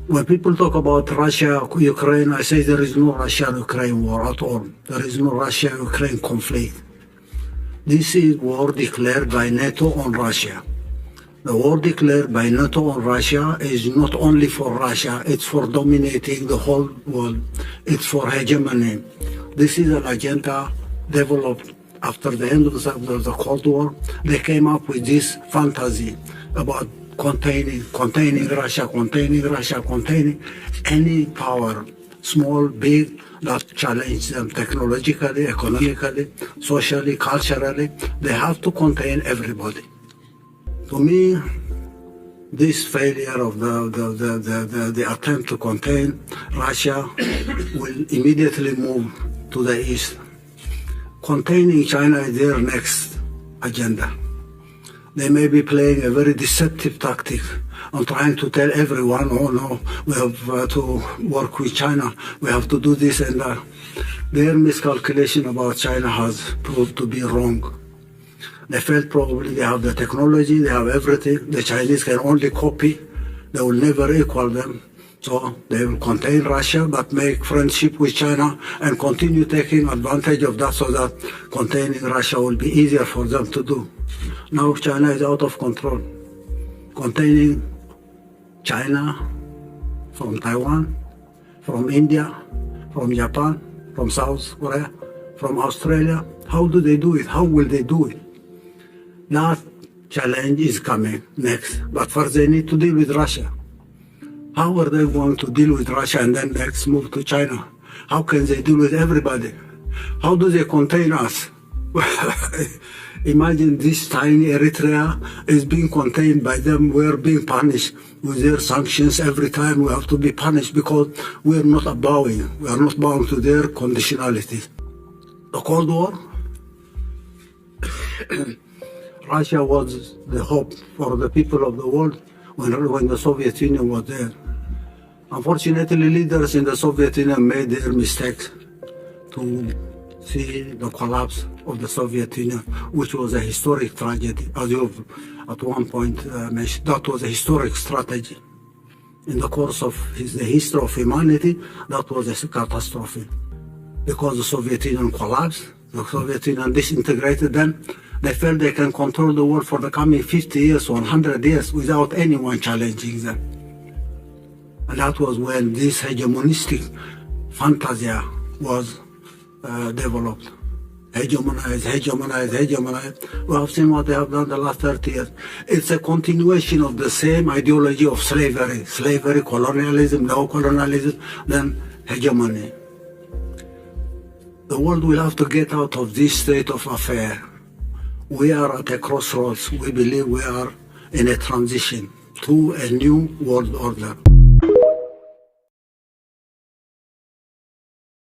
When people talk about Russia, Ukraine, I say there is no Russia-Ukraine war at all. There is no Russia-Ukraine conflict. This is war declared by NATO on Russia. The war declared by NATO on Russia is not only for Russia, it's for dominating the whole world. It's for hegemony. This is an agenda developed after the end of the Cold War. They came up with this fantasy about containing Russia, containing any power, small, big, that challenge them technologically, economically, socially, culturally. They have to contain everybody. To me, this failure of the attempt to contain Russia will immediately move to the east. Containing China is their next agenda. They may be playing a very deceptive tactic on trying to tell everyone, oh no, we have to work with China, we have to do this and that. Their miscalculation about China has proved to be wrong. They felt probably they have the technology, they have everything. The Chinese can only copy. They will never equal them. So they will contain Russia, but make friendship with China and continue taking advantage of that so that containing Russia will be easier for them to do. Now China is out of control. Containing China from Taiwan, from India, from Japan, from South Korea, from Australia. How do they do it? How will they do it? That challenge is coming next. But first they need to deal with Russia. How are they going to deal with Russia and then next move to China? How can they deal with everybody? How do they contain us? Imagine this tiny Eritrea is being contained by them. We're being punished with their sanctions every time. We have to be punished because we're not bowing. We are not bound to their conditionalities. The Cold War, Russia was the hope for the people of the world when the Soviet Union was there. Unfortunately, leaders in the Soviet Union made their mistakes to see the collapse of the Soviet Union, which was a historic tragedy. As you have at one point mentioned, that was a historic strategy. In the course of the history of humanity, that was a catastrophe. Because the Soviet Union collapsed, the Soviet Union disintegrated them, they felt they can control the world for the coming 50 years or 100 years without anyone challenging them. And that was when this hegemonistic fantasia was developed. Hegemonize. We have seen what they have done the last 30 years. It's a continuation of the same ideology of slavery, colonialism, neo-colonialism, then hegemony. The world will have to get out of this state of affair. We are at a crossroads. We believe we are in a transition to a new world order.